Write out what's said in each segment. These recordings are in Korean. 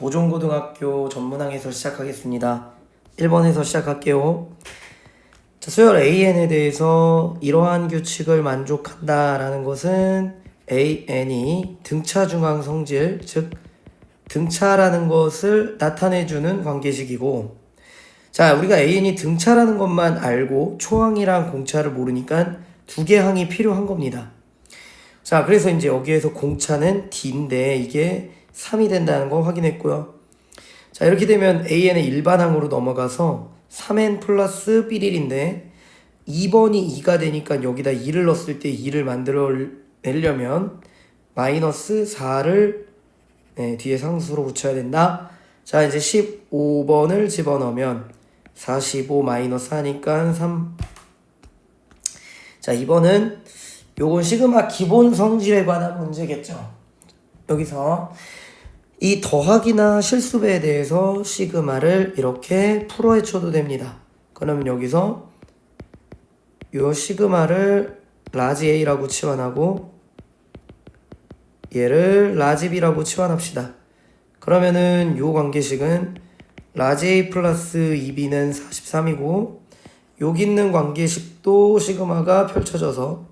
보종고등학교 전문항에서 시작하겠습니다. 1번에서 시작할게요. 자, 수열 AN에 대해서 이러한 규칙을 만족한다라는 것은 AN이 등차 중앙 성질, 즉 등차라는 것을 나타내주는 관계식이고, 자, 우리가 AN이 등차라는 것만 알고 초항이랑 공차를 모르니까 두 개 항이 필요한 겁니다. 자, 그래서 이제 여기에서 공차는 D인데 이게 3이 된다는 거 확인했고요. 자, 이렇게 되면 AN의 일반항으로 넘어가서 3N 플러스 B1인데 2번이 2가 되니까 여기다 2를 넣었을 때 2를 만들어내려면 마이너스 4를 뒤에 상수로 붙여야 된다. 자, 이제 15번을 집어넣으면 45 마이너스 하니까 3. 자, 2번은 요건 시그마 기본 성질에 관한 문제겠죠. 여기서 이 더하기나 실수배에 대해서 시그마를 이렇게 풀어헤쳐도 됩니다. 그러면 여기서 요 시그마를 라지 A라고 치환하고 얘를 라지 B라고 치환합시다. 그러면은 요 관계식은 라지 A 플러스 2B는 43이고 여기 있는 관계식도 시그마가 펼쳐져서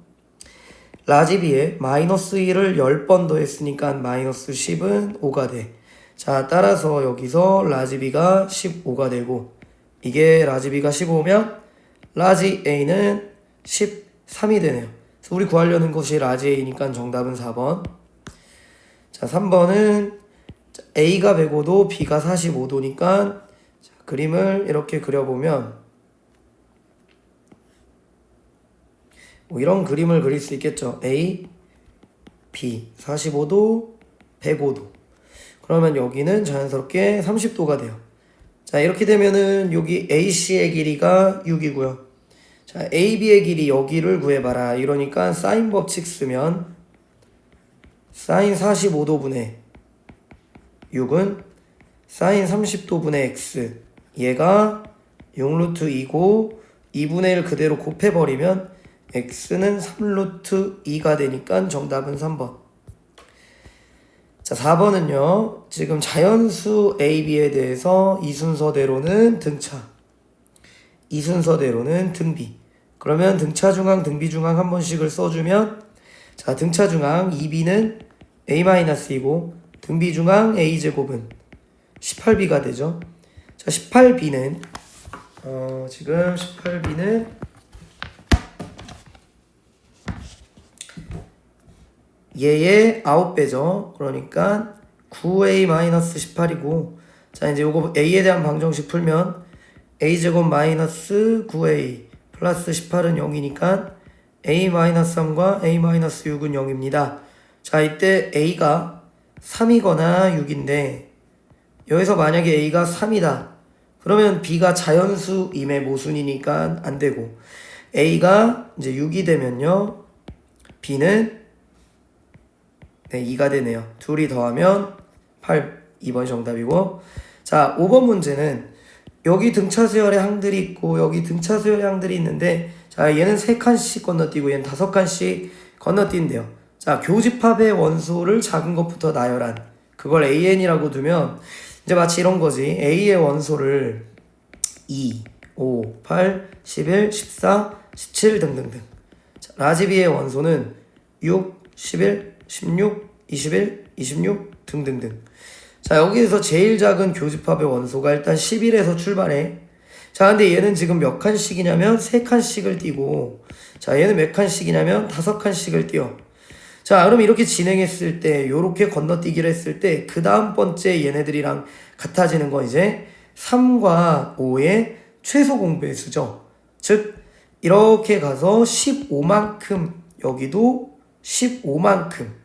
라지 B에 마이너스 1을 10번 더했으니까 마이너스 10은 5가 돼. 자, 따라서 여기서 라지 B가 15가 되고 이게 라지 B가 15면 라지 A는 13이 되네요. 그래서 우리 구하려는 것이 라지 A니까 정답은 4번. 자, 3번은 A가 105도 B가 45도니까 그림을 이렇게 그려보면 뭐 이런 그림을 그릴 수 있겠죠. A, B 45도, 105도. 그러면 여기는 자연스럽게 30도가 돼요. 자, 이렇게 되면은 여기 AC의 길이가 6이고요. 자, AB의 길이 여기를 구해봐라. 이러니까 사인 법칙 쓰면 사인 45도분의 6은 사인 30도분의 X. 얘가 6루트 2고 2분의 1 그대로 곱해버리면 x는 3루트 2가 되니까 정답은 3번. 자, 4번은요. 지금 자연수 A, B에 대해서 이 순서대로는 등차, 이 순서대로는 등비. 그러면 등차 중앙, 등비 중앙 한 번씩을 써주면 자, 등차 중앙 2B는 A-2고 등비 중앙 A제곱은 18B가 되죠. 자, 18B는 지금 18B는 얘의 9배죠. 그러니까 9A-18이고 자, 이제 요거 A에 대한 방정식 풀면 A제곱 마이너스 9A 플러스 18은 0이니까 A-3과 A-6은 0입니다. 자, 이때 A가 3이거나 6인데 여기서 만약에 A가 3이다. 그러면 B가 자연수임의 모순이니까 안 되고 A가 이제 6이 되면요. B는 2가 되네요. 둘이 더하면 8. 2번이 정답이고. 자, 5번 문제는 여기 등차 수열의 항들이 있고 여기 등차 수열의 항들이 있는데 자, 얘는 3칸씩 건너뛰고 얘는 5칸씩 건너뛴대요. 자, 교집합의 원소를 작은 것부터 나열한 그걸 AN이라고 두면 이제 마치 이런 거지. A의 원소를 2, 5, 8, 11, 14, 17 등등등. 자, 라지 B의 원소는 6, 11, 16, 21, 26 등등등. 자, 여기에서 제일 작은 교집합의 원소가 일단 11에서 출발해. 자, 근데 얘는 지금 몇 칸씩이냐면 3칸씩을 띄고 자, 얘는 몇 칸씩이냐면 5칸씩을 띄어. 자, 그럼 이렇게 진행했을 때 요렇게 건너뛰기를 했을 때 그 다음 번째 얘네들이랑 같아지는 건 이제 3과 5의 최소 공배수죠. 즉 이렇게 가서 15만큼 여기도 15만큼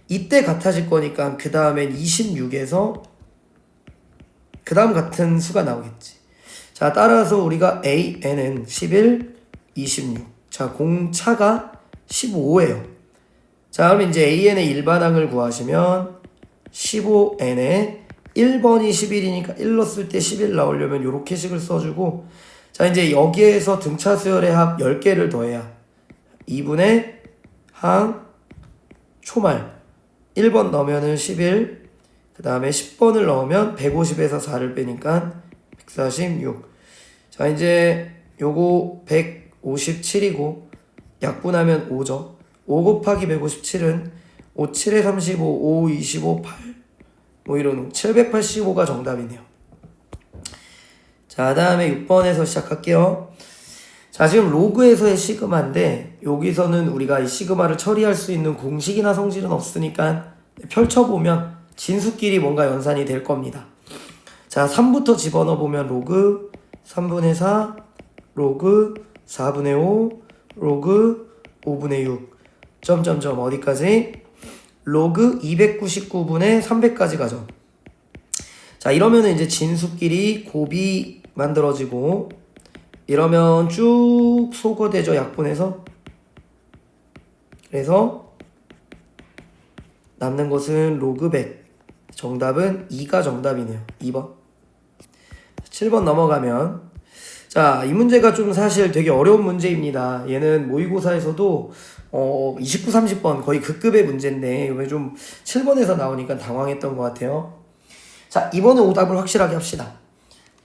이때 같아질 거니까 그 다음엔 26에서 그 다음 같은 수가 나오겠지. 자, 따라서 우리가 AN은 11, 26. 자, 공차가 15예요. 자, 그럼 이제 AN의 일반항을 구하시면 15N에 1번이 11이니까 1 넣었을 때 11 나오려면 요렇게 식을 써주고 자, 이제 여기에서 등차 수열의 합 10개를 더해야 2분의 항 초말 1번 넣으면은 11, 그 그 다음에 10번을 넣으면 150에서 4를 빼니까 146. 자, 이제 요거 157이고 약분하면 5죠. 5 곱하기 157은 5, 7에 35, 5, 25, 8. 뭐 이런 785가 정답이네요. 자, 다음에 6번에서 시작할게요. 자, 지금 로그에서의 시그마인데 여기서는 우리가 이 시그마를 처리할 수 있는 공식이나 성질은 없으니까 펼쳐보면 진수끼리 뭔가 연산이 될 겁니다. 자, 3부터 집어넣어 보면 로그 3분의 4, 로그 4분의 5, 로그 5분의 6 점점점 어디까지? 로그 299분의 300까지 가죠. 자, 이러면 이제 진수끼리 곱이 만들어지고 이러면 쭉 소거되죠. 약분해서. 그래서 남는 것은 로그 100. 정답은 2가 정답이네요. 2번. 7번 넘어가면 자, 이 문제가 좀 사실 되게 어려운 문제입니다. 얘는 모의고사에서도 29, 30번 거의 극급의 문제인데 왜 좀 7번에서 나오니까 당황했던 것 같아요. 자, 이번에 오답을 확실하게 합시다.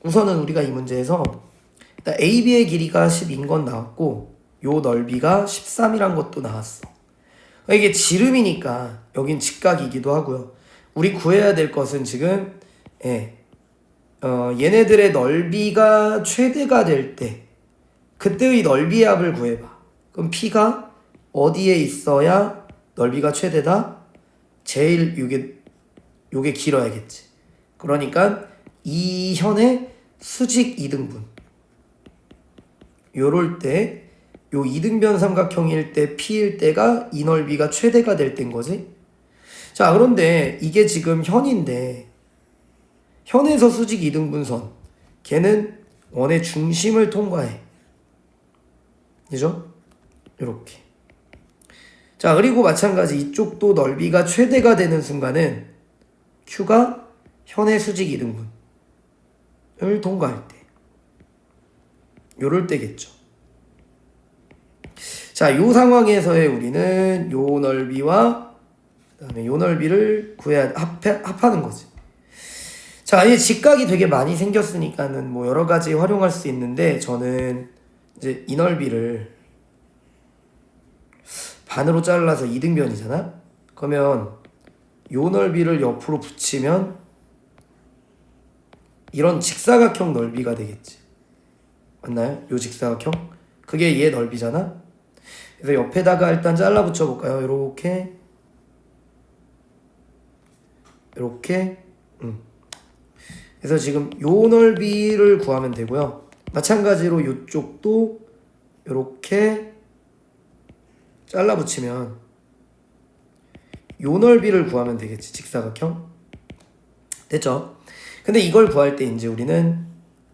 우선은 우리가 이 문제에서 일단 AB의 길이가 10인 건 나왔고 요 넓이가 13이란 것도 나왔어. 이게 지름이니까 여긴 직각이기도 하고요. 우리 구해야 될 것은 지금 얘네들의 넓이가 최대가 될 때 그때의 넓이의 합을 구해봐. 그럼 P가 어디에 있어야 넓이가 최대다? 제일 요게 길어야겠지. 그러니까 이 현의 수직 이등분 요럴 때 요 이등변 삼각형일 때 P일 때가 이 넓이가 최대가 될 때인 거지. 자, 그런데 이게 지금 현인데 현에서 수직 이등분선 걔는 원의 중심을 통과해. 그죠? 이렇게. 자, 그리고 마찬가지 이쪽도 넓이가 최대가 되는 순간은 Q가 현의 수직 이등분을 통과할 때 요럴 때겠죠. 자, 요 상황에서의 우리는 요 넓이와 그다음에 요 넓이를 구해야 합하는 거지. 자, 이 직각이 되게 많이 생겼으니까는 뭐 여러 가지 활용할 수 있는데 저는 이제 이 넓이를 반으로 잘라서 이등변이잖아. 그러면 요 넓이를 옆으로 붙이면 이런 직사각형 넓이가 되겠지. 맞나요? 요 직사각형? 그게 얘 넓이잖아. 그래서 옆에다가 일단 잘라 붙여 볼까요? 요렇게 요렇게 그래서 지금 요 넓이를 구하면 되고요. 마찬가지로 요쪽도 요렇게 잘라 붙이면 요 넓이를 구하면 되겠지. 직사각형. 됐죠? 근데 이걸 구할 때 이제 우리는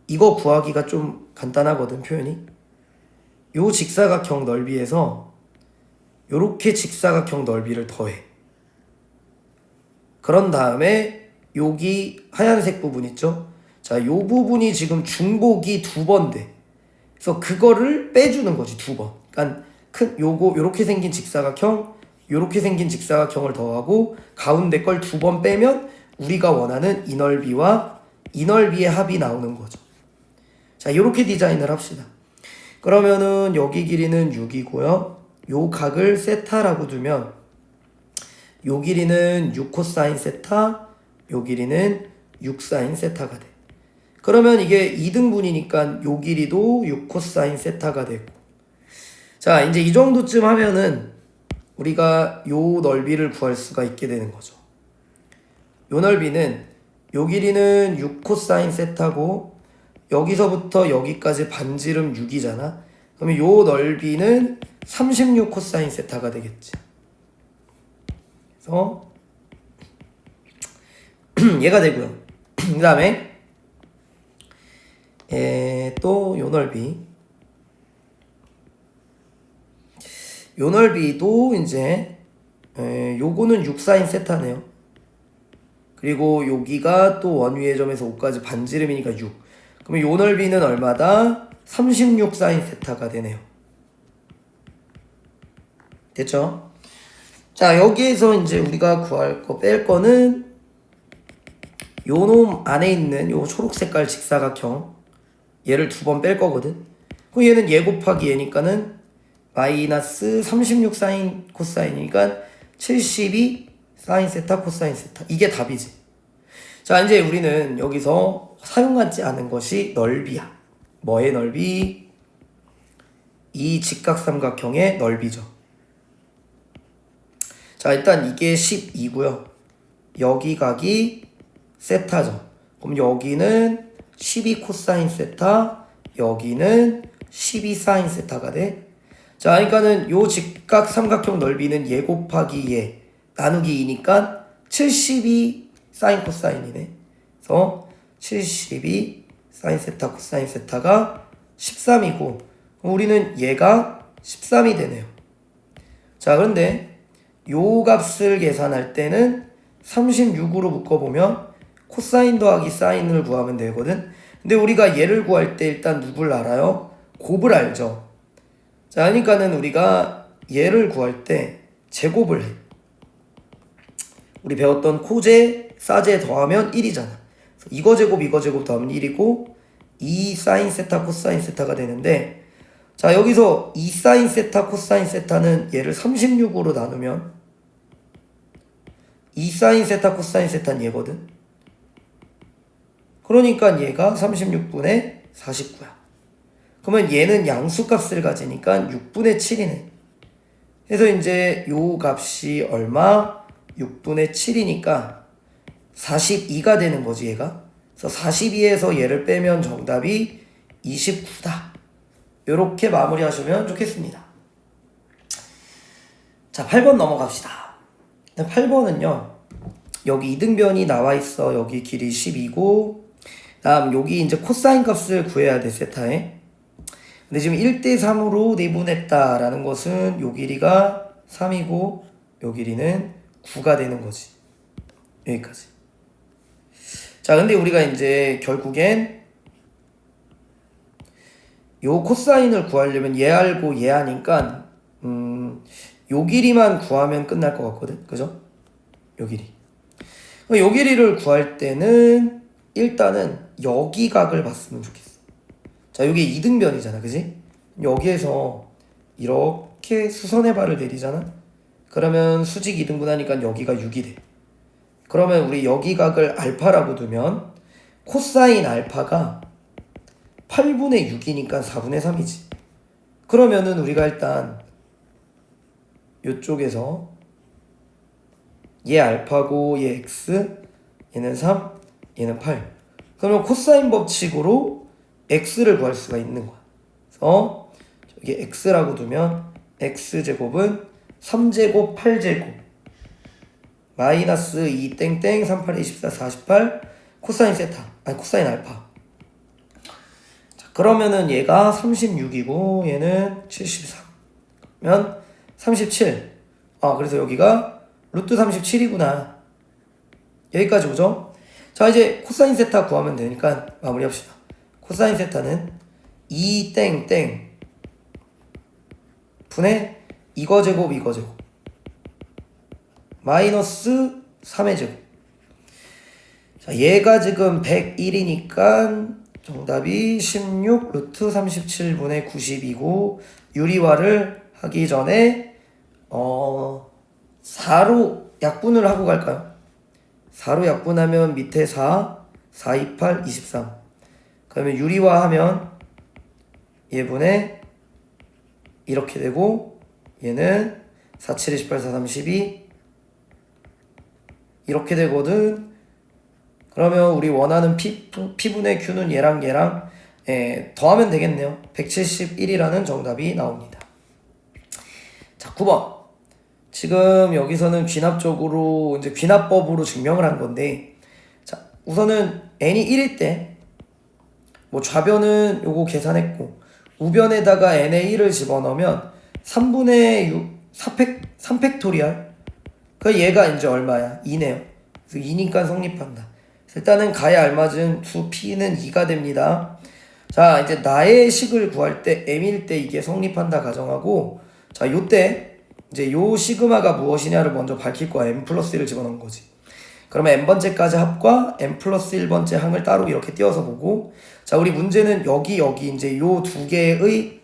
이거 구하기가 좀 간단하거든, 표현이. 요 직사각형 넓이에서 요렇게 직사각형 넓이를 더해. 그런 다음에 여기 하얀색 부분 있죠? 자, 요 부분이 지금 중복이 2번 돼. 그래서 그거를 빼주는 거지, 2번. 그러니까 요렇게 생긴 직사각형, 요렇게 생긴 직사각형을 더하고 가운데 걸 2번 빼면 우리가 원하는 이 넓이와 이 넓이의 합이 나오는 거죠. 자, 요렇게 디자인을 합시다. 그러면은 여기 길이는 6이고요. 요 각을 세타라고 두면 요 길이는 6 코사인 세타, 요 길이는 6 사인 세타가 돼. 그러면 이게 2등분이니까 요 길이도 6 코사인 세타가 되고. 자, 이제 이 정도쯤 하면은 우리가 요 넓이를 구할 수가 있게 되는 거죠. 요 넓이는 요 길이는 6 코사인 세타고 여기서부터 여기까지 반지름 6이잖아. 그러면 요 넓이는 36 코사인 세타가 되겠지. 그래서 얘가 되고요. 그 다음에 또 요 넓이도 이제 요거는 6 사인 세타네요. 그리고 여기가 또 원위의 점에서 5까지 반지름이니까 6. 그러면 요 넓이는 얼마다? 36 사인 세타가 되네요. 됐죠? 자, 여기에서 이제 우리가 구할 거, 뺄 거는 요 놈 안에 있는 요 초록 색깔 직사각형 얘를 두 번 뺄 거거든. 그럼 얘는 얘 곱하기 얘니까는 마이너스 36 사인 코사인이니까 72 사인 세타 코사인 세타. 이게 답이지. 자, 이제 우리는 여기서 사용하지 않은 것이 넓이야. 뭐의 넓이? 이 직각삼각형의 넓이죠. 자, 일단 이게 12고요. 여기 각이 세타죠. 그럼 여기는 12 코사인 세타, 여기는 12 사인 세타가 돼. 자, 그러니까는 요 직각 삼각형 넓이는 얘 곱하기 얘 나누기 2니까 72 사인 코사인이네. 그래서 72 사인 세타 코사인 세타가 13이고 우리는 얘가 13이 되네요. 자, 그런데 요 값을 계산할 때는 36으로 묶어보면 코사인 더하기 사인을 구하면 되거든. 근데 우리가 얘를 구할 때 일단 누굴 알아요? 곱을 알죠. 자, 그러니까는 우리가 얘를 구할 때 제곱을 해. 우리 배웠던 코제, 사제 더하면 1이잖아. 이거 제곱 더하면 1이고 2 사인 세타 코사인 세타가 되는데, 자, 여기서 2 사인 세타 코사인 세타는 얘를 36으로 나누면 2 사인 세타 코사인 세타는 얘거든. 그러니까 얘가 36분의 49야. 그러면 얘는 양수값을 가지니까 6분의 7이네. 그래서 이제 요 값이 얼마? 6분의 7이니까 42가 되는 거지, 얘가. 그래서 42에서 얘를 빼면 정답이 29다. 요렇게 마무리하시면 좋겠습니다. 자, 8번 넘어갑시다. 8번은요. 여기 이등변이 나와 있어. 여기 길이 12고 다음 여기 이제 코사인 값을 구해야 돼, 세타에. 근데 지금 1대3으로 내분했다라는 것은 요 길이가 3이고 요 길이는 9가 되는 거지. 여기까지. 자, 근데 우리가 이제 결국엔 요 코사인을 구하려면 얘 알고 얘 아니까 요 길이만 구하면 끝날 것 같거든. 그죠? 요 길이. 요 길이를 구할 때는 일단은 여기 각을 봤으면 좋겠어. 자, 요게 이등변이잖아. 그지? 여기에서 이렇게 수선의 발을 내리잖아. 그러면 수직 이등분하니까 여기가 6이 돼. 그러면 우리 여기 각을 알파라고 두면 코사인 알파가 8분의 6이니까 4분의 3이지. 그러면은 우리가 일단 요쪽에서 얘 알파고 얘 x, 얘는 3, 얘는 8. 그러면 코사인 법칙으로 x를 구할 수가 있는 거야. 그래서 여기 x라고 두면 x제곱은 3제곱 8제곱 마이너스 2 땡땡 38, 24, 48 코사인 세타, 아니 코사인 알파. 자, 그러면은 얘가 36이고 얘는 73. 그러면 37. 아, 그래서 여기가 루트 37이구나. 여기까지 오죠? 자, 이제 코사인 세타 구하면 되니까 마무리합시다. 코사인 세타는 2 땡땡 분의 이거 제곱 마이너스 3의 제곱. 자, 얘가 지금 101이니까 정답이 16 루트 37분의 90이고 유리화를 하기 전에 4로 약분을 하고 갈까요? 4로 약분하면 밑에 4, 4, 2, 8, 23. 그러면 유리화하면 얘분의 이렇게 되고 얘는 4, 7, 28, 4, 3, 12 이렇게 되거든. 그러면 우리 원하는 P분의 Q는 얘랑 더하면 되겠네요. 171이라는 정답이 나옵니다. 자, 9번. 지금 여기서는 귀납적으로 이제 귀납법으로 증명을 한 건데, 자, 우선은 n이 1일 때 뭐 좌변은 요거 계산했고 우변에다가 n의 1을 집어넣으면 3분의 6 3팩토리얼. 그 얘가 이제 얼마야? 2네요. 그래서 2니까 성립한다. 일단은 가에 알맞은 2p는 2가 됩니다. 자, 이제 나의 식을 구할 때 m일 때 이게 성립한다 가정하고, 자, 요때 이제 요 시그마가 무엇이냐를 먼저 밝힐 거야. m 플러스 1을 집어넣은 거지. 그러면 n번째까지 합과 n 플러스 1번째 항을 따로 이렇게 띄워서 보고, 자, 우리 문제는 여기 이제 요 두 개의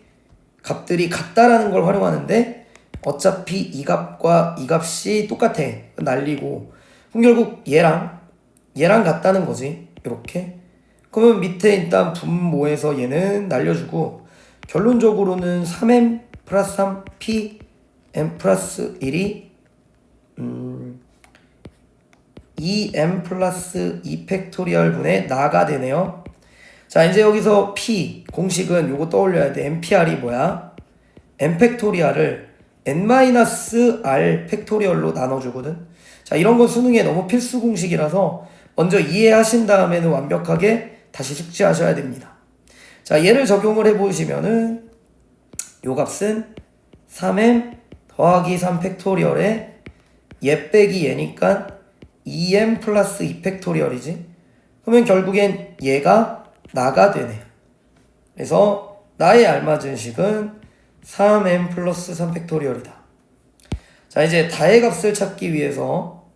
값들이 같다라는 걸 활용하는데 어차피 이 값과 이 값이 똑같아. 날리고. 그럼 결국 얘랑 같다는 거지. 이렇게. 그러면 밑에 일단 분모에서 얘는 날려주고, 결론적으로는 3m 플러스 3p m 플러스 1이 2m 플러스 2 팩토리얼 분의 나가 되네요. 자, 이제 여기서 p 공식은 요거 떠올려야 돼. mpr이 뭐야? n 팩토리얼을 n-r 팩토리얼로 나눠주거든. 자, 이런 건 수능에 너무 필수 공식이라서 먼저 이해하신 다음에는 완벽하게 다시 숙지하셔야 됩니다. 자, 얘를 적용을 해보시면은 요 값은 3m 더하기 3 팩토리얼에 얘 빼기 얘니까 2m 플러스 2 팩토리얼이지. 그러면 결국엔 얘가 나가 되네요. 그래서 나의 알맞은 식은 3m 플러스 3 팩토리얼이다. 자, 이제 다의 값을 찾기 위해서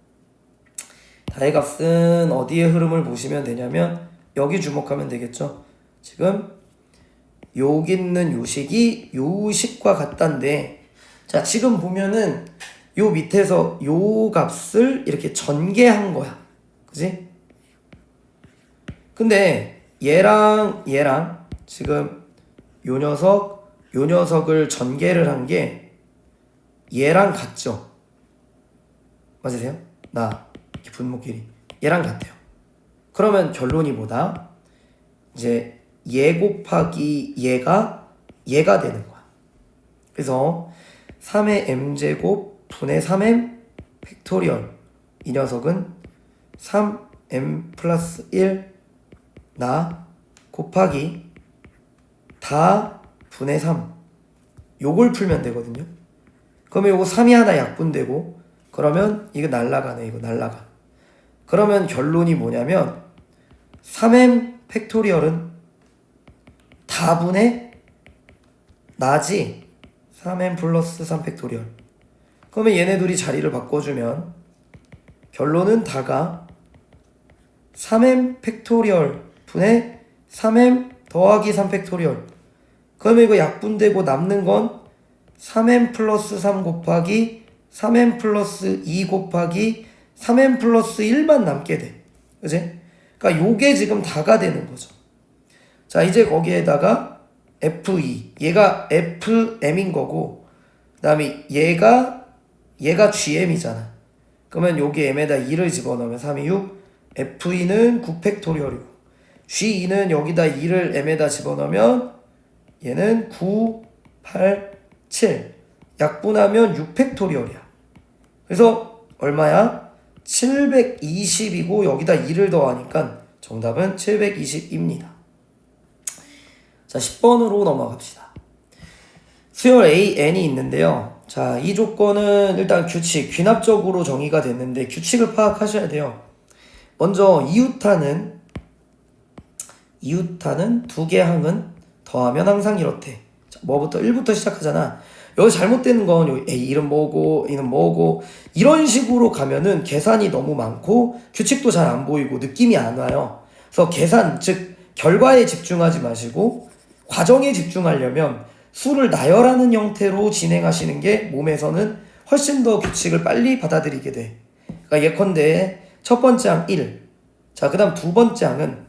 다의 값은 어디에 흐름을 보시면 되냐면 여기 주목하면 되겠죠. 지금 여기 있는 요 식이 요 식과 같단데, 자, 지금 보면은 요 밑에서 요 값을 이렇게 전개한 거야. 그지? 근데 얘랑 지금 요 녀석을 전개를 한 게 얘랑 같죠? 맞으세요? 이렇게 분모끼리 얘랑 같아요. 그러면 결론이 뭐다? 이제 얘 곱하기 얘가 되는 거야. 그래서 3의 m제곱 분의 3m 팩토리얼, 이 녀석은 3m 플러스 1 나 곱하기 다 분의 3, 요걸 풀면 되거든요. 그러면 요거 3이 하나 약분되고, 그러면 이거 날라가네. 이거 날라가. 그러면 결론이 뭐냐면 3m 팩토리얼은 다분의 나지 3m 플러스 3 팩토리얼. 그러면 얘네 둘이 자리를 바꿔주면 결론은 다가 3m 팩토리얼 분의 3m 더하기 3 팩토리얼. 그러면 이거 약분되고 남는 건 3m 플러스 3 곱하기 3m 플러스 2 곱하기 3m 플러스 1만 남게 돼. 그치? 그러니까 요게 지금 다가 되는 거죠. 자, 이제 거기에다가 F2, 얘가 FM인 거고, 그 다음에 얘가 GM이잖아. 그러면 여기 M에다 2를 집어넣으면 3이 6, F2는 9 팩토리얼이고, G2는 여기다 2를 M에다 집어넣으면 얘는 9, 8, 7. 약분하면 6 팩토리얼이야. 그래서 얼마야? 720이고 여기다 2를 더하니까 정답은 720입니다. 자, 10번으로 넘어갑시다. 수열 AN이 있는데요. 자, 이 조건은 일단 규칙, 귀납적으로 정의가 됐는데 규칙을 파악하셔야 돼요. 먼저 이웃하는 두 개 항은 더하면 항상 이렇대. 자, 뭐부터? 1부터 시작하잖아. 여기 잘못되는 건 요 A 이름 뭐고 이는 뭐고 이런 식으로 가면은 계산이 너무 많고 규칙도 잘 안 보이고 느낌이 안 와요. 그래서 계산, 즉 결과에 집중하지 마시고 과정에 집중하려면 수를 나열하는 형태로 진행하시는 게 몸에서는 훨씬 더 규칙을 빨리 받아들이게 돼. 그러니까 예컨대 첫 번째 항 1. 자, 그 다음 두 번째 항은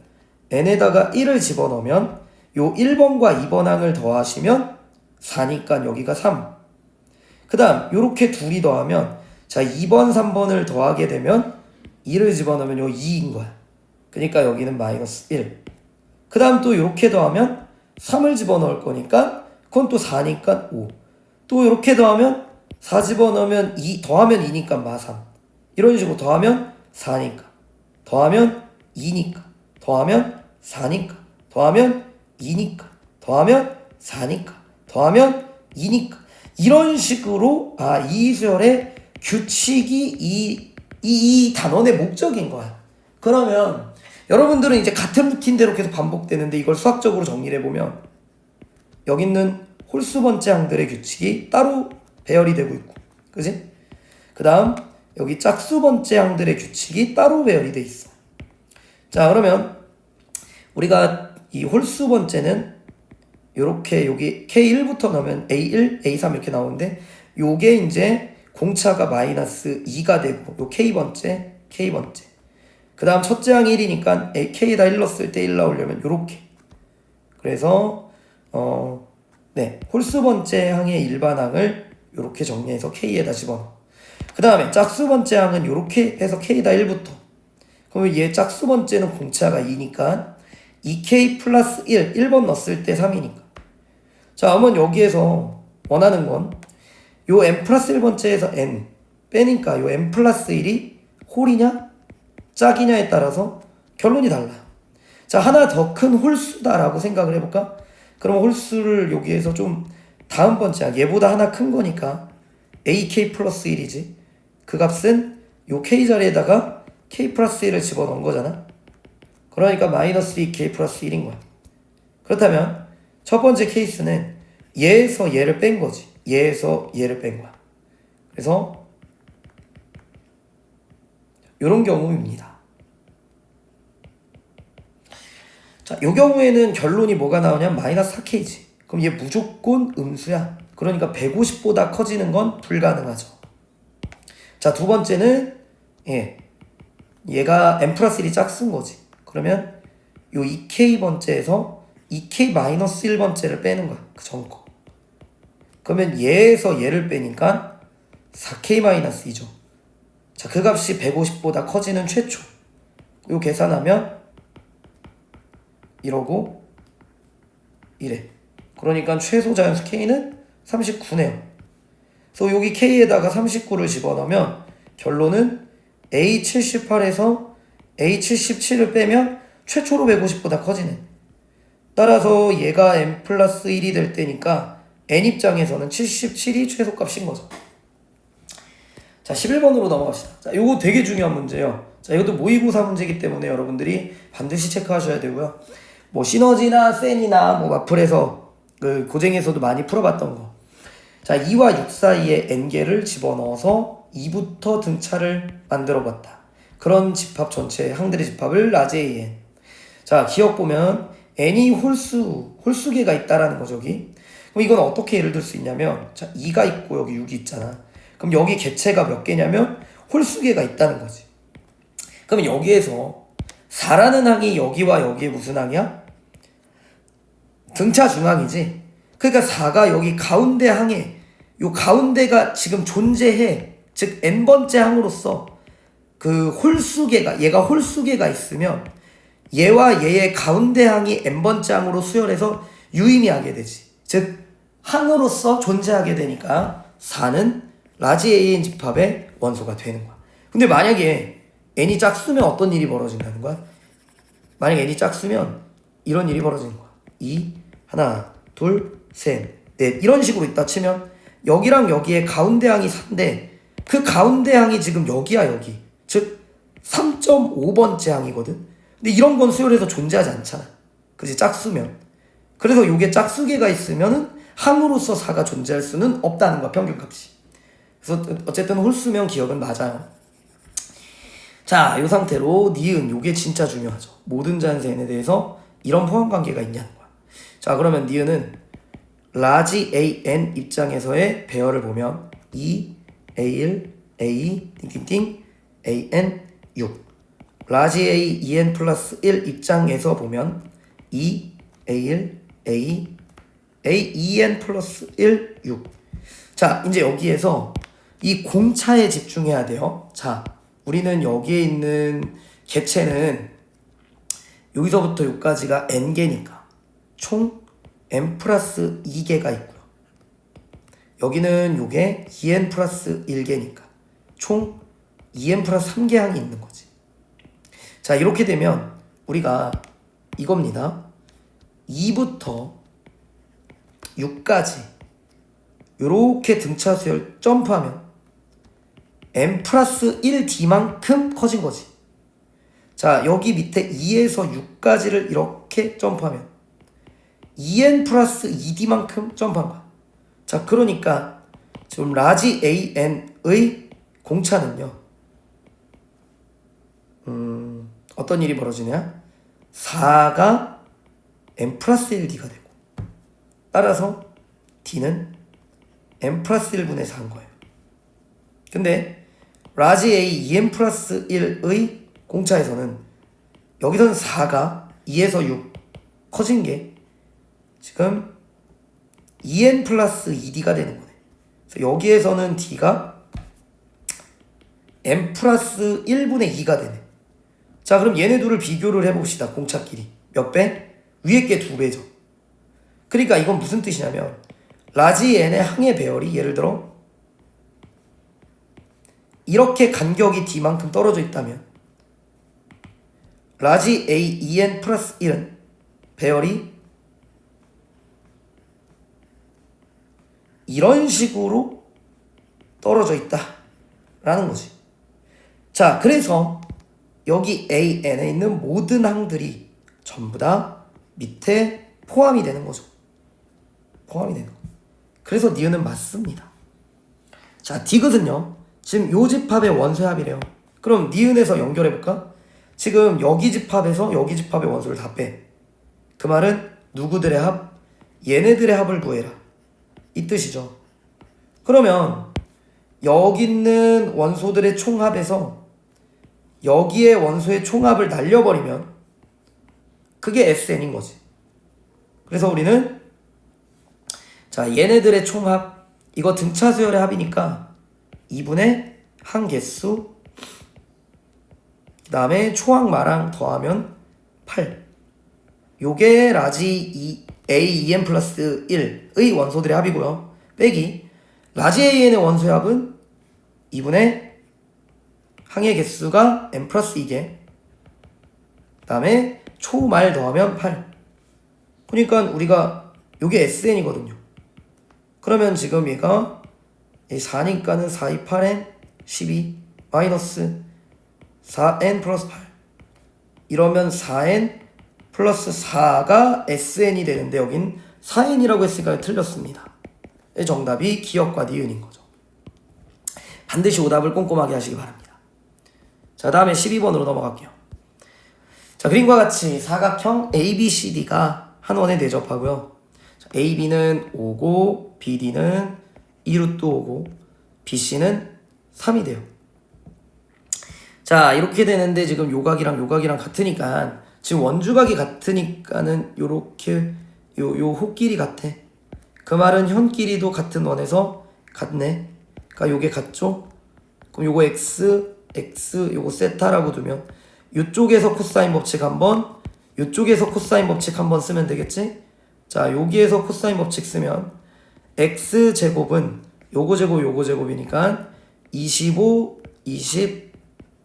n에다가 1을 집어넣으면 요 1번과 2번 항을 더하시면 4니까 여기가 3. 그 다음 요렇게 둘이 더하면 자 2번 3번을 더하게 되면 2를 집어넣으면 요 2인 거야. 그러니까 여기는 마이너스 1. 그 다음 또 요렇게 더하면 3을 집어넣을 거니까 그건 또 4니까 5. 또 요렇게 더하면 4 집어넣으면 2 더하면 2니까 마 3. 이런 식으로 더하면 4니까 더하면 2니까 더하면 4니까 더하면 2니까 더하면 4니까 더하면 2니까 이런 식으로 이수열의 규칙이 이 단원의 목적인 거야. 그러면 여러분들은 이제 같은 루틴대로 계속 반복되는데 이걸 수학적으로 정리를 해보면 여기 있는 홀수 번째 항들의 규칙이 따로 배열이 되고 있고, 그지? 그 다음 여기 짝수 번째 항들의 규칙이 따로 배열이 돼 있어. 자, 그러면 우리가 이 홀수 번째는 요렇게 여기 K1부터 넣으면 A1, A3 이렇게 나오는데 요게 이제 공차가 마이너스 2가 되고 요 K번째, K번째. 그 다음 첫째 항 1이니까 K에다 1 넣었을 때 1 나오려면 요렇게. 그래서 네, 홀수 번째 항의 일반항을 요렇게 정리해서 K에다 집어넣어. 그 다음에 짝수 번째 항은 요렇게 해서 K에다 1부터. 그러면 얘 짝수 번째는 공차가 2니까 2K 플러스 1, 1번 넣었을 때 3이니까. 자, 그러면 여기에서 원하는 건 요 n 플러스 1번째에서 n 빼니까 요 n 플러스 1이 홀이냐 짝이냐에 따라서 결론이 달라요. 자, 하나 더 큰 홀수다라고 생각을 해볼까? 그럼 홀수를 여기에서 좀 다음 번째 얘보다 하나 큰 거니까 AK 플러스 1이지. 그 값은 요 K 자리에다가 K 플러스 1을 집어넣은 거잖아. 그러니까 마이너스 2K 플러스 1인 거야. 그렇다면 첫 번째 케이스는 얘에서 얘를 뺀 거지. 얘에서 얘를 뺀 거야. 그래서 요런 경우입니다. 자, 요 경우에는 결론이 뭐가 나오냐면 마이너스 4K지. 그럼 얘 무조건 음수야. 그러니까 150보다 커지는 건 불가능하죠. 자, 두 번째는 얘가 n 플러스 1이 짝수인 거지. 그러면 요 2K 번째에서 2K 마이너스 1번째를 빼는 거야. 그 전 거. 그러면 얘에서 얘를 빼니까 4K 마이너스 2죠. 자, 그 값이 150보다 커지는 최초. 요 계산하면 이러고 이래. 그러니까 최소 자연수 K는 39네요. 그래서 여기 K에다가 39를 집어넣으면 결론은 A78에서 A77을 빼면 최초로 150보다 커지네. 따라서 얘가 n 플러스 1이 될 때니까 n 입장에서는 77이 최소값인 거죠. 자, 11번으로 넘어갑시다. 자, 요거 되게 중요한 문제예요. 자, 이것도 모의고사 문제이기 때문에 여러분들이 반드시 체크하셔야 되고요. 뭐 시너지나 센이나 뭐 마플에서 그 고쟁에서도 많이 풀어봤던 거. 자, 2와 6 사이에 n개를 집어넣어서 2부터 등차를 만들어봤다. 그런 집합 전체 항들의 집합을 라지 AN. 자, 기억 보면 n이 홀수개가 있다라는 거죠, 여기. 그럼 이건 어떻게 예를 들 수 있냐면, 자, 2가 있고 여기 6이 있잖아. 그럼 여기 개체가 몇 개냐면 홀수개가 있다는 거지. 그럼 여기에서 4라는 항이 여기와 여기에 무슨 항이야? 등차 중항이지. 그러니까 4가 여기 가운데 항에 요 가운데가 지금 존재해. 즉 n번째 항으로서 그 홀수개가 얘가 홀수개가 있으면 얘와 얘의 가운데 항이 n번째 항으로 수열해서 유의미하게 되지. 즉 항으로서 존재하게 되니까 4는 라지 AN 집합의 원소가 되는 거야. 근데 만약에 n이 짝수면 어떤 일이 벌어진다는 거야? 만약에 n이 짝수면 이런 일이 벌어지는 거야. 2, 하나, 둘, 셋, 넷 이런 식으로 있다 치면 여기랑 여기에 가운데 항이 4인데 그 가운데 항이 지금 여기야 여기. 즉 3.5번째 항이거든. 근데 이런 건 수열해서 존재하지 않잖아. 그치? 짝수면. 그래서 요게 짝수개가 있으면은 항으로서 4가 존재할 수는 없다는 거야, 평균값이. 그래서 어쨌든 홀수면 기억은 맞아요. 자, 요 상태로 니은 요게 진짜 중요하죠. 모든 자연수 n에 대해서 이런 포함관계가 있냐는 거야. 자, 그러면 니은은 라지 AN 입장에서의 배열을 보면 2, A1, A, 띵띵띵, AN, 6. 라지 A, EN 플러스 1 입장에서 보면 2, A1, A, A, EN 플러스 1, 6. 자, 이제 여기에서 이 공차에 집중해야 돼요. 자, 우리는 여기에 있는 개체는 여기서부터 여기까지가 n개니까 총 n 플러스 2개가 있고요. 여기는 요게 2n 플러스 1개니까 총 2n 플러스 3개 항이 있는 거지. 자, 이렇게 되면 우리가 이겁니다. 2부터 6까지 요렇게 등차 수열 점프하면 n 플러스 1d만큼 커진 거지. 자, 여기 밑에 2에서 6까지를 이렇게 점프하면 2n 플러스 2d만큼 점프한 거야. 자, 그러니까 지금 라지 AN의 공차는요 어떤 일이 벌어지냐? 4가 n 플러스 1d가 되고, 따라서 d는 n 플러스 1분의 4인 거예요. 근데 라지 A 2n 플러스 1의 공차에서는 여기서는 4가 2에서 6 커진 게 지금 2n 플러스 2d가 되는 거네. 그래서 여기에서는 d가 n 플러스 1분의 2가 되네. 자, 그럼 얘네 둘을 비교를 해봅시다. 공차끼리 몇 배? 위에 게 2배죠. 그러니까 이건 무슨 뜻이냐면 라지 n의 항의 배열이 예를 들어 이렇게 간격이 d만큼 떨어져 있다면 라지 A 2n 플러스 1은 배열이 이런 식으로 떨어져 있다 라는 거지. 자, 그래서 여기 AN에 있는 모든 항들이 전부 다 밑에 포함이 되는 거죠. 포함이 되는 거. 그래서 니은은 맞습니다. 자, 디귿은요, 지금 요 집합의 원소의 합이래요. 그럼 니은에서 연결해볼까? 지금 여기 집합에서 여기 집합의 원소를 다 빼. 그 말은 누구들의 합? 얘네들의 합을 구해라, 이 뜻이죠. 그러면 여기 있는 원소들의 총합에서 여기의 원소의 총합을 날려버리면 그게 SN인 거지. 그래서 우리는 자, 얘네들의 총합, 이거 등차 수열의 합이니까 2분의 항 개수, 그 다음에 초항마랑 더하면 8. 요게 라지 A 2n 플러스 1의 원소들의 합이고요. 빼기 라지 AN의 원소의 합은 2분의 항의 개수가 n 플러스 2개, 그 다음에 초말 더하면 8. 그러니까 우리가 요게 SN이거든요. 그러면 지금 얘가 4니까는 4, 2, 8n 12 마이너스 4n 플러스 8, 이러면 4n 플러스 4가 SN이 되는데 여긴 4n이라고 했으니까 틀렸습니다. 정답이 기역과 니은인 거죠. 반드시 오답을 꼼꼼하게 하시기 바랍니다. 자, 다음에 12번으로 넘어갈게요. 자, 그림과 같이 사각형 ABCD가 한 원에 내접하고요. 자, AB는 5고 BD는 2루트 5고 BC는 3이 돼요. 자, 이렇게 되는데 지금 요각이랑 같으니까, 지금 원주각이 같으니까는 요렇게 요 호끼리 같아. 그 말은 현끼리도 같은 원에서 같네. 그러니까 요게 같죠? 그럼 요거 x 요거 세타라고 두면 요쪽에서 코사인 법칙 한번, 요쪽에서 코사인 법칙 한번 쓰면 되겠지? 자, 여기에서 코사인 법칙 쓰면 x 제곱은 요거 제곱 요거 제곱이니까 25 20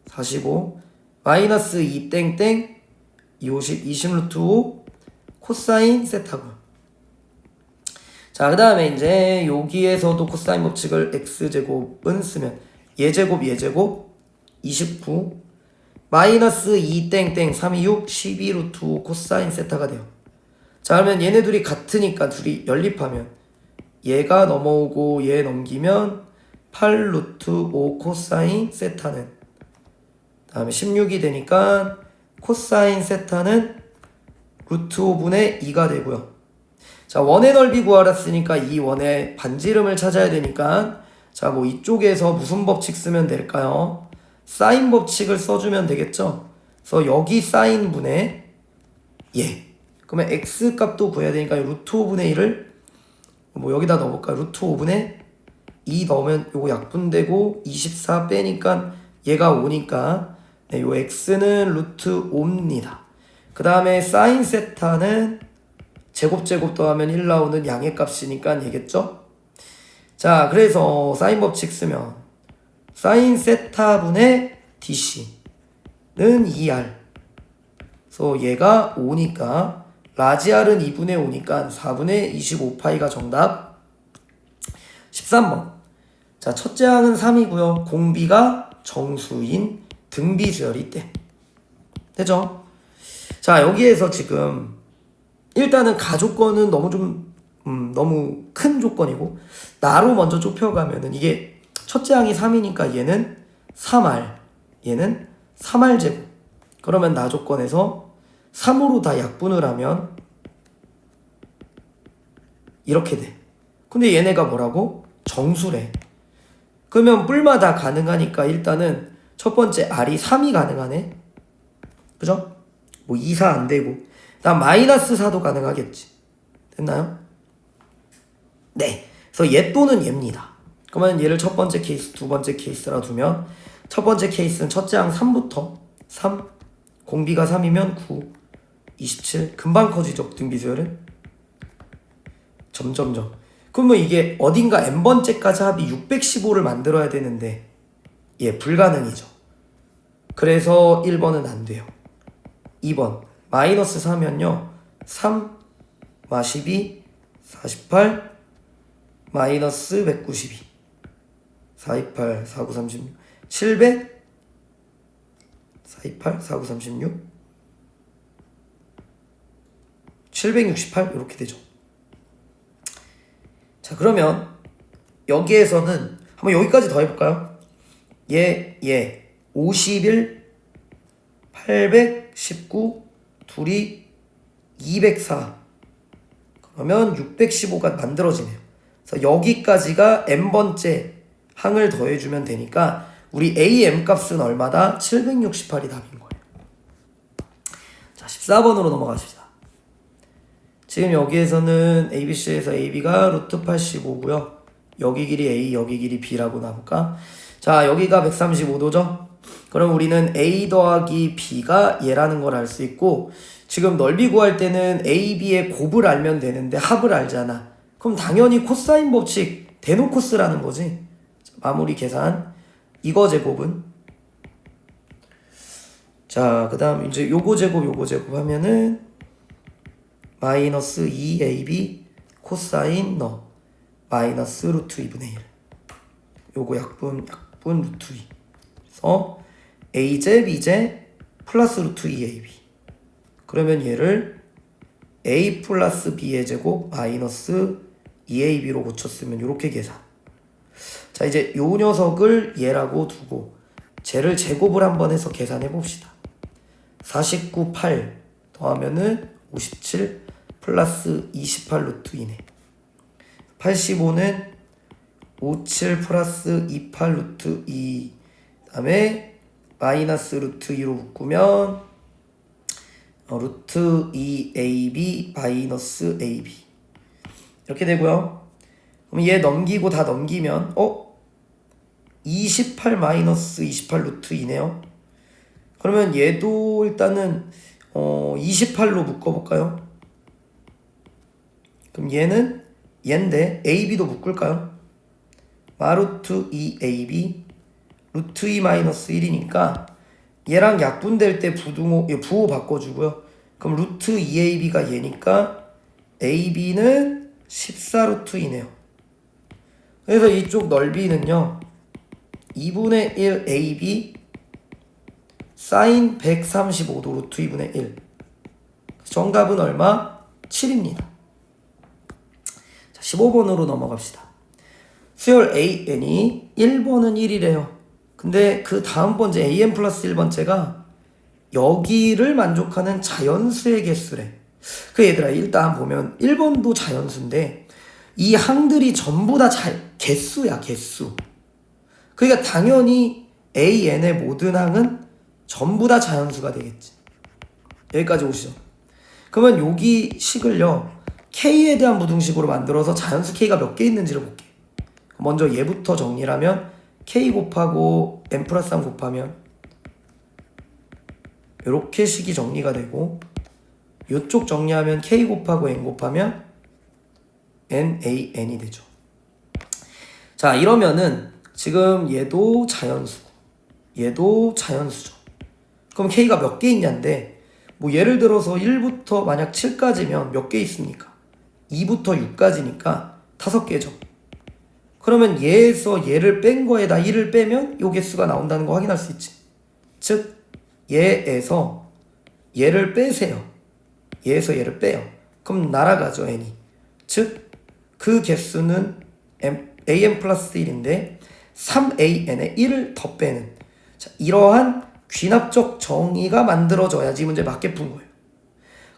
45 마이너스 2 땡땡 50 20 루트 5 코사인 세타고요. 자, 그 다음에 이제 여기에서도 코사인 법칙을 x제곱은 쓰면 얘제곱 29 마이너스 2 땡땡 3, 2, 6 12 루트 5 코사인 세타가 돼요. 자, 그러면 얘네 둘이 같으니까 둘이 연립하면 얘가 넘어오고 얘 넘기면 8 루트 5 코사인 세타는, 다음에 16이 되니까 코사인 세타는 루트 5분의 2가 되고요. 자, 원의 넓이 구하라 쓰니까 이 원의 반지름을 찾아야 되니까, 자, 뭐 이쪽에서 무슨 법칙 쓰면 될까요? 사인 법칙을 써주면 되겠죠. 그래서 여기 사인분의 얘, 그러면 x 값도 구해야 되니까 루트 5분의 1을 뭐 여기다 넣어볼까? 루트 5분의 2 넣으면 요거 약분되고 24 빼니까 얘가 5니까 네, 요 x는 루트 5입니다. 그 다음에 사인 세타는 제곱 더하면 1 나오는 양의 값이니까 얘겠죠? 자, 그래서 사인 법칙 쓰면 사인 세타분의 DC는 2R. 그래서 얘가 5니까 라지 R은 2분의 5니까 4분의 25파이가 정답. 13번. 자, 첫째 항은 3이고요. 공비가 정수인 등비수열이 있대. 되죠? 자, 여기에서 지금 일단은 가조건은 너무 큰 조건이고, 나로 먼저 좁혀가면은 이게 첫째 항이 3이니까 얘는 3R, 얘는 3R 제곱. 그러면 나 조건에서 3으로 다 약분을 하면 이렇게 돼. 근데 얘네가 뭐라고? 정수래. 그러면 뿔마다 가능하니까 일단은 첫 번째 R이 3이 가능하네. 그죠? 뭐 2, 4 안 되고. 나 마이너스 4도 가능하겠지. 됐나요? 네. 그래서 얘 또는 얘입니다. 그러면 얘를 첫 번째 케이스, 두 번째 케이스라 두면 첫 번째 케이스는 첫째 항 3부터 3, 공비가 3이면 9, 27. 금방 커지죠, 등비수열은. 점점점. 그러면 이게 어딘가 n번째까지 합이 615를 만들어야 되는데 예, 불가능이죠. 그래서 1번은 안 돼요. 2번 마이너스 4면요 3, 12, 48, 마이너스 192, 428, 49, 36, 700, 428, 49, 36, 768 이렇게 되죠. 자, 그러면 여기에서는 한번 여기까지 더 해볼까요? 51, 819, 둘이 204. 그러면 615가 만들어지네요. 그래서 여기까지가 n번째 항을 더해주면 되니까 우리 AM 값은 얼마다? 768이 답인 거예요. 자, 14번으로 넘어가십시다. 지금 여기에서는 ABC에서 AB가 루트 85고요. 여기 길이 A, 여기 길이 B라고 나볼까? 자, 여기가 135도죠? 그럼 우리는 A 더하기 B가 얘라는 걸 알 수 있고 지금 넓이 구할 때는 A, B의 곱을 알면 되는데 합을 알잖아. 그럼 당연히 코사인 법칙 대놓고 쓰라는 거지. 자, 마무리 계산. 이거 제곱은 자, 그 다음 이제 요거 제곱 하면은 마이너스 2AB 코사인 너 마이너스 루트 2분의 1 요거 약분 루트 2 그래서 A제 B제 플러스 루트 2AB 그러면 얘를 A 플러스 B의 제곱 마이너스 2AB로 고쳤으면 요렇게 계산. 자, 이제 요 녀석을 얘라고 두고 쟤를 제곱을 한번 해서 계산해 봅시다. 49, 8 더하면은 57 플러스 28 루트 2네. 85는 57 플러스 28 루트 2 다음에 마이너스 루트 2로 묶으면 루트 2AB 마이너스 AB 이렇게 되고요. 그럼 얘 넘기고 다 넘기면 28 마이너스 28 루트 2네요. 그러면 얘도 일단은 28로 묶어볼까요? 그럼 얘는 얘인데 AB도 묶을까요? 마루트 2AB 루트 2 마이너스 1이니까 얘랑 약분될 때 부호 바꿔주고요. 그럼 루트 2AB가 얘니까 AB는 14 루트 2네요. 그래서 이쪽 넓이는요 2분의 1 AB 사인 135도 루트 2분의 1 정답은 얼마? 7입니다. 자, 15번으로 넘어갑시다. 수열 AN이 1번은 1이래요. 근데 그 다음 번째 AN 플러스 1번째가 여기를 만족하는 자연수의 개수래. 그 얘들아 일단 보면 1번도 자연수인데 이 항들이 전부 다 개수야 개수. 그러니까 당연히 AN의 모든 항은 전부 다 자연수가 되겠지. 여기까지 오시죠. 그러면 여기 식을요 K에 대한 부등식으로 만들어서 자연수 K가 몇 개 있는지를 볼게. 먼저 얘부터 정리를 하면 K 곱하고 N 플러스 3 곱하면 이렇게 식이 정리가 되고 이쪽 정리하면 K 곱하고 N 곱하면 NAN이 되죠. 자, 이러면은 지금 얘도 자연수고 얘도 자연수죠. 그럼 K가 몇 개 있냐인데 뭐 예를 들어서 1부터 만약 7까지면 몇 개 있습니까? 2부터 6까지니까 5개죠. 그러면 얘에서 얘를 뺀 거에다 1을 빼면 요 개수가 나온다는 거 확인할 수 있지. 즉 얘에서 얘를 빼세요. 얘에서 얘를 빼요. 그럼 날아가죠 n이. 즉 그 개수는 an 플러스 1인데 3an에 1을 더 빼는 자, 이러한 귀납적 정의가 만들어져야지 이 문제 맞게 푼 거예요.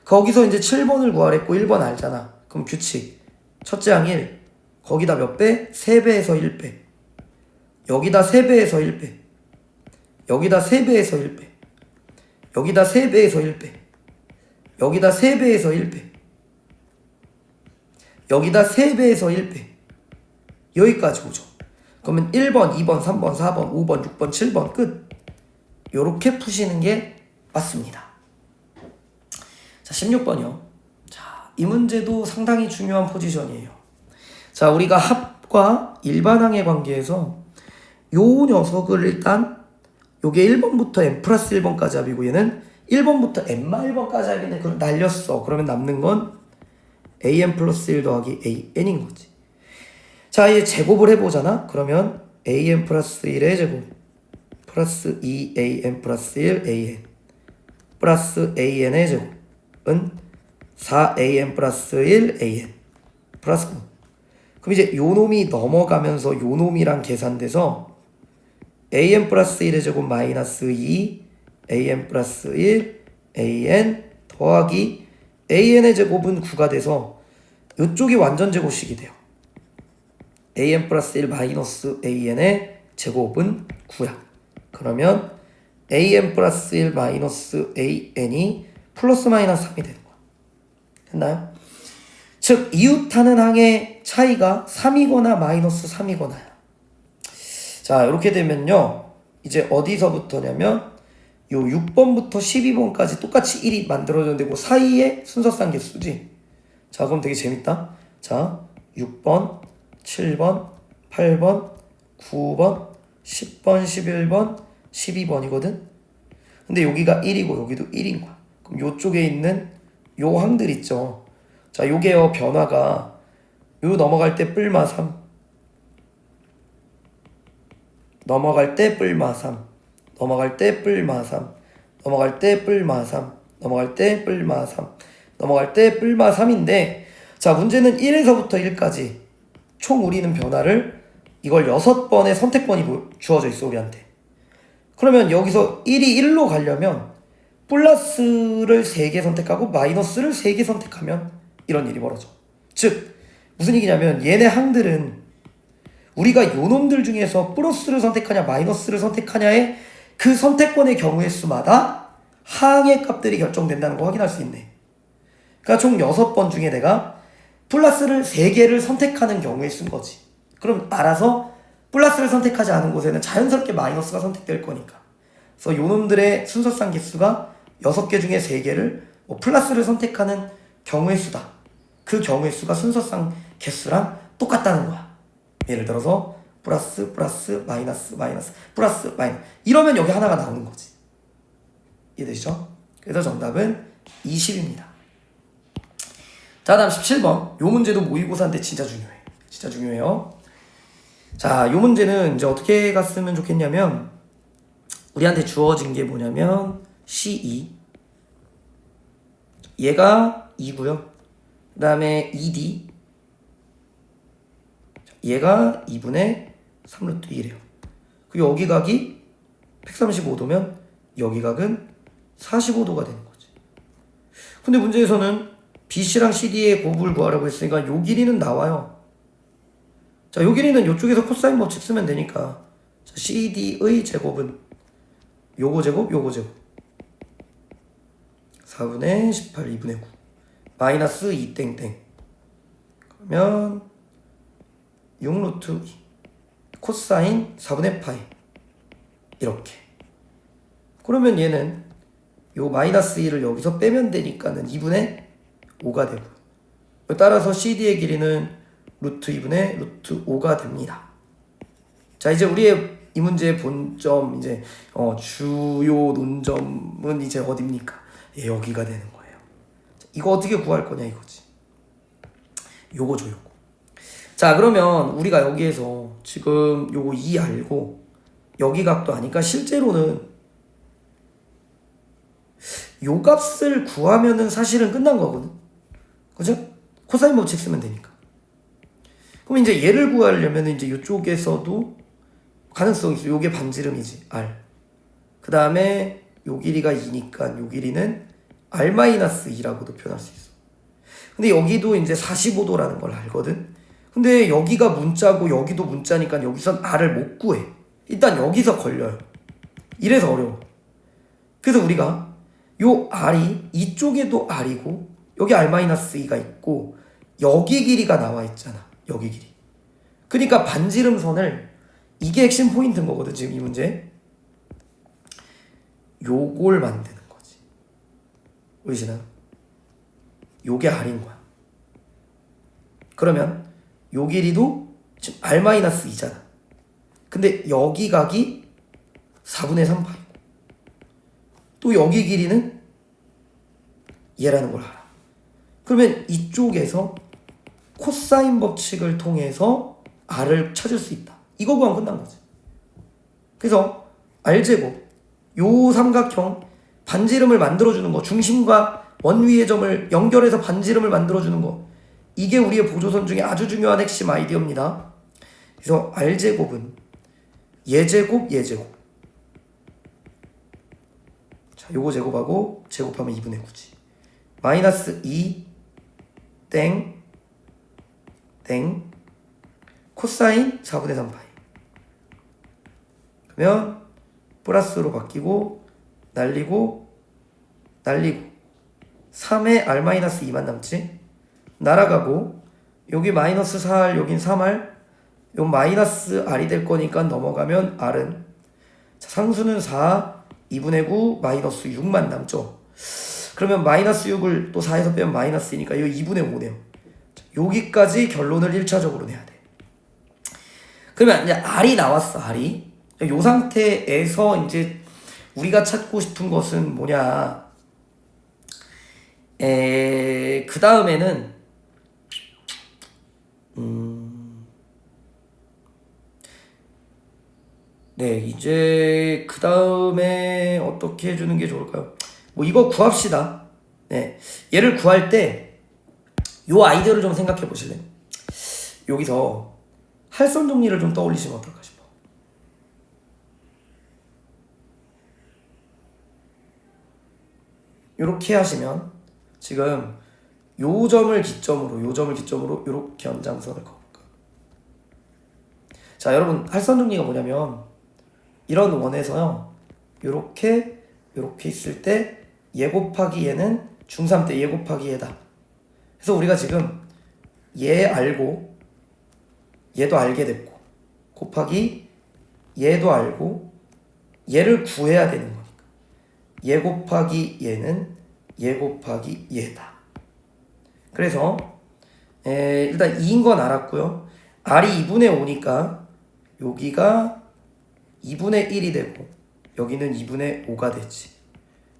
거기서 이제 7번을 구하랬고 1번 알잖아. 그럼 규칙. 첫째 항 1. 거기다 몇 배? 3배에서 1배. 여기다 3배에서 1배. 여기다 3배에서 1배. 여기다 3배에서 1배. 여기다 3배에서 1배. 여기다 3배에서 1배. 여기까지 오죠. 그러면 1번, 2번, 3번, 4번, 5번, 6번, 7번 끝. 요렇게 푸시는 게 맞습니다. 자, 16번이요. 자, 이 문제도 상당히 중요한 포지션이에요. 자, 우리가 합과 일반항의 관계에서 요 녀석을 일단 요게 1번부터 n 플러스 1번까지 합이고 얘는 1번부터 n-1번까지 합인데 그걸 날렸어. 그러면 남는 건 an 플러스 1 더하기 an인 거지. 자, 얘 제곱을 해보잖아. 그러면 an 플러스 1의 제곱 플러스 2an 플러스 1 an 플러스 an의 제곱은 4an 플러스 1 an 플러스 9. 그럼 이제 요 놈이 넘어가면서 요 놈이랑 계산돼서 an 플러스 1의 제곱 마이너스 2 an 플러스 1 an 더하기 an의 제곱은 9가 돼서 이쪽이 완전 제곱식이 돼요. an 플러스 1 마이너스 an의 제곱은 9야. 그러면 an 플러스 1 마이너스 an이 플러스 마이너스 3이 되는 거야. 됐나요? 즉 이웃하는 항의 차이가 3이거나 마이너스 3이거나야. 자, 이렇게 되면요 이제 어디서부터냐면 요 6번부터 12번까지 똑같이 1이 만들어졌는데 그 사이에 순서상 개수지. 자, 그럼 되게 재밌다. 자, 6번, 7번, 8번, 9번, 10번, 11번, 12번이거든. 근데 여기가 1이고 여기도 1인 거야. 그럼 요쪽에 있는 요 항들 있죠. 자, 요게요 변화가 요 넘어갈 때 뿔마 3, 넘어갈 때 뿔마 3, 넘어갈 때 뿔마 3, 넘어갈 때 뿔마 3, 넘어갈 때 뿔마 3, 넘어갈 때 뿔마 3인데 자, 문제는 1에서부터 1까지 총 우리는 변화를 이걸 6번의 선택권이 주어져 있어 우리한테. 그러면 여기서 1이 1로 가려면 플러스를 3개 선택하고 마이너스를 3개 선택하면 이런 일이 벌어져. 즉 무슨 얘기냐면 얘네 항들은 우리가 요 놈들 중에서 플러스를 선택하냐 마이너스를 선택하냐의 그 선택권의 경우의 수마다 항의 값들이 결정된다는 거 확인할 수 있네. 그러니까 총 6번 중에 내가 플러스를 3개를 선택하는 경우에 쓴 거지. 그럼 알아서 플러스를 선택하지 않은 곳에는 자연스럽게 마이너스가 선택될 거니까. 그래서 요 놈들의 순서상 개수가 6개 중에 3개를 플러스를 선택하는 경우의 수다. 그 경우의 수가 순서상 개수랑 똑같다는 거야. 예를 들어서 플러스 플러스 마이너스 마이너스 플러스 마이너스 이러면 여기 하나가 나오는 거지. 이해되시죠? 그래서 정답은 20입니다. 자, 다음 17번. 요 문제도 모의고사인데 진짜 중요해. 진짜 중요해요. 자, 요 문제는 이제 어떻게 갔으면 좋겠냐면 우리한테 주어진 게 뭐냐면 C2 얘가 2고요. 그 다음에 2D 얘가 2분의 3루트 1이에요. 그리고 여기 각이 135도면 여기 각은 45도가 되는 거지. 근데 문제에서는 BC랑 CD의 곱을 구하라고 했으니까 요 길이는 나와요. 자, 요 길이는 요쪽에서 코사인 법칙 쓰면 되니까 자, CD의 제곱은 요거 제곱 요거 제곱 4분의 18 2분의 9 마이너스 2 땡땡 그러면 6루트 2 코사인 4분의 파이 이렇게. 그러면 얘는 요 마이너스 1을 여기서 빼면 되니까는 2분의 5가 되고 따라서 CD의 길이는 루트 2분의 루트 5가 됩니다. 자, 이제 우리의 이 문제의 본점 이제 주요 논점은 이제 어딥니까? 예, 여기가 되는 거예요. 자, 이거 어떻게 구할 거냐 이거지. 요거죠 요거. 자, 그러면 우리가 여기에서 지금 요거 2 알고 여기 각도 아니까 실제로는 요 값을 구하면은 사실은 끝난 거거든. 그죠? 코사인 법칙 쓰면 되니까. 그럼 이제 얘를 구하려면 이제 이쪽에서도 가능성이 있어. 요게 반지름이지. R. 그 다음에 요 길이가 2니까 요 길이는 R-2라고도 표현할 수 있어. 근데 여기도 이제 45도라는 걸 알거든. 근데 여기가 문자고 여기도 문자니까 여기선 R을 못 구해. 일단 여기서 걸려요. 이래서 어려워. 그래서 우리가 요 R이 이쪽에도 R이고 여기 R-2가 있고 여기 길이가 나와 있잖아. 여기 길이. 그러니까 반지름선을 이게 핵심 포인트인 거거든. 지금 이 문제. 요걸 만드는 거지. 보이시나요? 요게 R인 거야. 그러면 요 길이도 지금 R-2잖아. 근데 여기 각이 4분의 3파이고 또 여기 길이는 얘라는 걸 알아. 그러면 이쪽에서 코사인 법칙을 통해서 R을 찾을 수 있다. 이거 구하면 끝난 거지. 그래서 R제곱 요 삼각형 반지름을 만들어주는 거, 중심과 원위의 점을 연결해서 반지름을 만들어주는 거, 이게 우리의 보조선 중에 아주 중요한 핵심 아이디어입니다. 그래서 R제곱은 얘제곱 얘제곱, 자 요거 제곱하고 제곱하면 2분의 9지. 마이너스 2 땡 땡 코사인 4분의 3파이. 그러면 플러스로 바뀌고 날리고 3에 R-2만 남지. 날아가고 여기 마이너스 4R 여긴 3R, 요 마이너스 R이 될 거니까 넘어가면 R은, 자, 상수는 4 2분의 9 마이너스 6만 남죠. 그러면 마이너스 6을 또 4에서 빼면 마이너스니까 이거 2분의 5네요. 여기까지 결론을 1차적으로 내야 돼. 그러면 이제 R이 나왔어. R이 요 상태에서 이제 우리가 찾고 싶은 것은 뭐냐, 그 다음에는 네, 이제 그 다음에 어떻게 해주는 게 좋을까요? 뭐 이거 구합시다. 네, 얘를 구할 때 요 아이디어를 좀 생각해 보실래요? 여기서 할선 정리를 좀 떠올리시면 어떨까 싶어. 요렇게 하시면 지금 요 점을 기점으로 요렇게 연장선을 그어볼까. 자, 여러분 할선 정리가 뭐냐면 이런 원에서요, 요렇게 있을 때 얘 곱하기 얘는 중3 때 얘 곱하기 얘다. 그래서 우리가 지금 얘 알고 얘도 알게 됐고 곱하기 얘도 알고 얘를 구해야 되는 거니까 얘 곱하기 얘는 얘 곱하기 얘다. 그래서 일단 2인 건 알았고요. R이 2분의 5니까 여기가 2분의 1이 되고 여기는 2분의 5가 되지.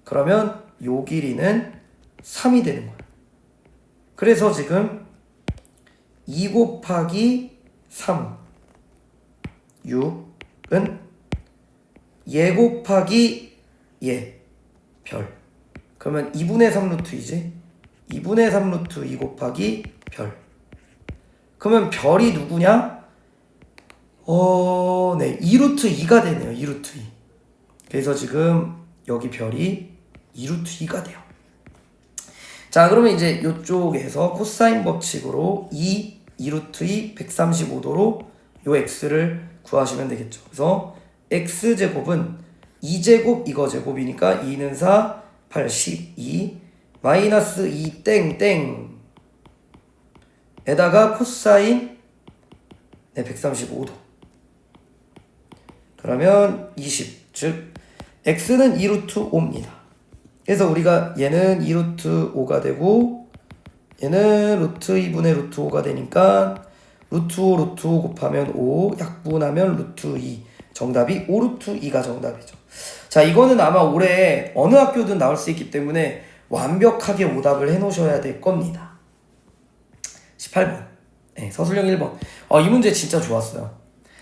그러면 요 길이는 3이 되는 거야. 그래서 지금 2 곱하기 3 6은 얘 곱하기 얘 별. 그러면 2분의 3 루트이지. 2분의 3 루트 2 곱하기 별. 그러면 별이 누구냐? 네, 2 루트 2가 되네요. 2 루트 2. 그래서 지금 여기 별이 2 루트 2가 돼요. 자, 그러면 이제 이쪽에서 코사인 법칙으로 2 루트 2 135도로 요 x를 구하시면 되겠죠. 그래서 x제곱은 2제곱 이거 제곱이니까 2는 4 8 12 마이너스 2 땡땡 에다가 코사인 135도. 그러면 20, 즉 x는 2 루트 5입니다. 그래서 우리가 얘는 2 루트 5가 되고 얘는 루트 2분의 루트 5가 되니까 루트 5 곱하면 5 약분하면 루트 2, 정답이 5 루트 2가 정답이죠. 자, 이거는 아마 올해 어느 학교든 나올 수 있기 때문에 완벽하게 오답을 해놓으셔야 될 겁니다. 18번 네, 서술형 1번. 이 문제 진짜 좋았어요.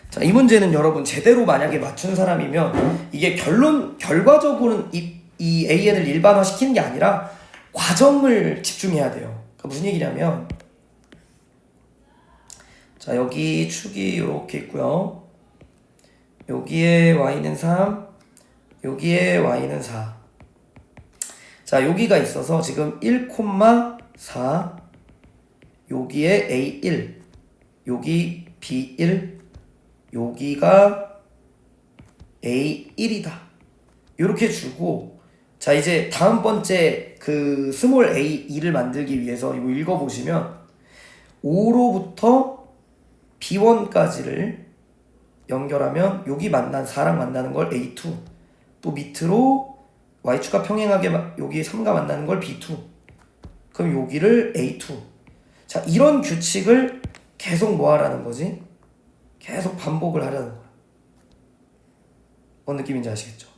자, 이 문제는 여러분 제대로 만약에 맞춘 사람이면 이게 결과적으로는 이 AN을 일반화 시키는 게 아니라 과정을 집중해야 돼요. 그러니까 무슨 얘기냐면, 자, 여기 축이 이렇게 있고요. 여기에 y는 3, 여기에 y는 4. 자, 여기가 있어서 지금 1,4 여기에 a1 여기 b1 여기가 a1이다. 이렇게 주고, 자 이제 다음 번째 그 스몰 a2를 만들기 위해서 이거 읽어보시면 5로부터 b1까지를 연결하면 여기 만난 4랑 만나는 걸 a2, 또 밑으로 y축과 평행하게 여기 3가 만나는 걸 b2, 그럼 여기를 a2. 자 이런 규칙을 계속 뭐 하라는 거지? 계속 반복을 하라는 거야. 뭔 느낌인지 아시겠죠?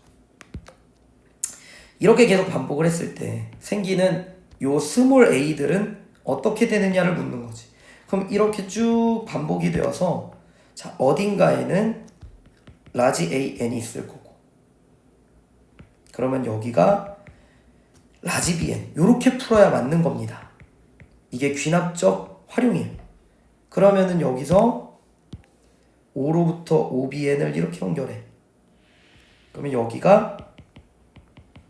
이렇게 계속 반복을 했을 때 생기는 요 스몰 a들은 어떻게 되느냐를 묻는 거지. 그럼 이렇게 쭉 반복이 되어서 자 어딘가에는 라지 an이 있을 거고, 그러면 여기가 라지 bn, 요렇게 풀어야 맞는 겁니다. 이게 귀납적 활용이에요. 그러면은 여기서 5로부터 5bn을 이렇게 연결해. 그러면 여기가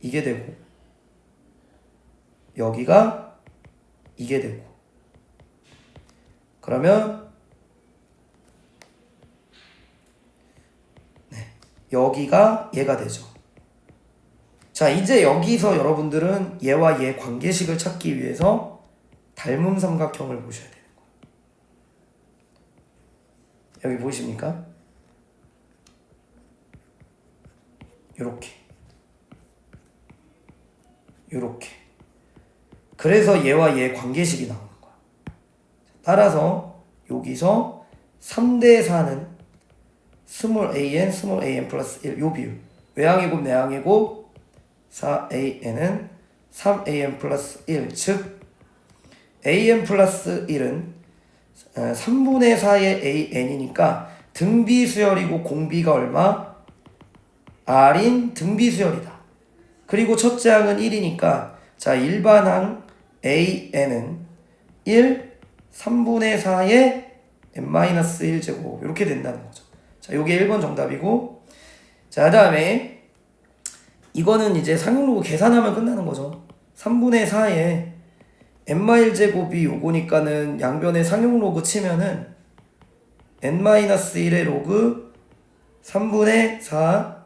이게 되고 여기가 이게 되고, 그러면 네, 여기가 얘가 되죠. 자 이제 여기서 여러분들은 얘와 얘 관계식을 찾기 위해서 닮음 삼각형을 보셔야 되는 거예요. 여기 보이십니까? 요렇게 그래서 얘와 얘 관계식이 나오는 거야. 따라서 여기서 3대 4는 스몰 an 플러스 1 요 비율, 외항의 곱 내항의 곱 4an은 3an 플러스 1, 즉 an 플러스 1은 3분의 4의 an이니까 등비수열이고 공비가 얼마? r인 등비수열이다. 그리고 첫째 항은 1이니까 자 일반항 an은 1, 3분의 4의 n-1제곱 이렇게 된다는 거죠. 자 요게 1번 정답이고, 자 다음에 이거는 이제 상용로그 계산하면 끝나는 거죠. 3분의 4의 n-1제곱이 요거니까는 양변에 상용로그 치면은 n-1의 로그 3분의 4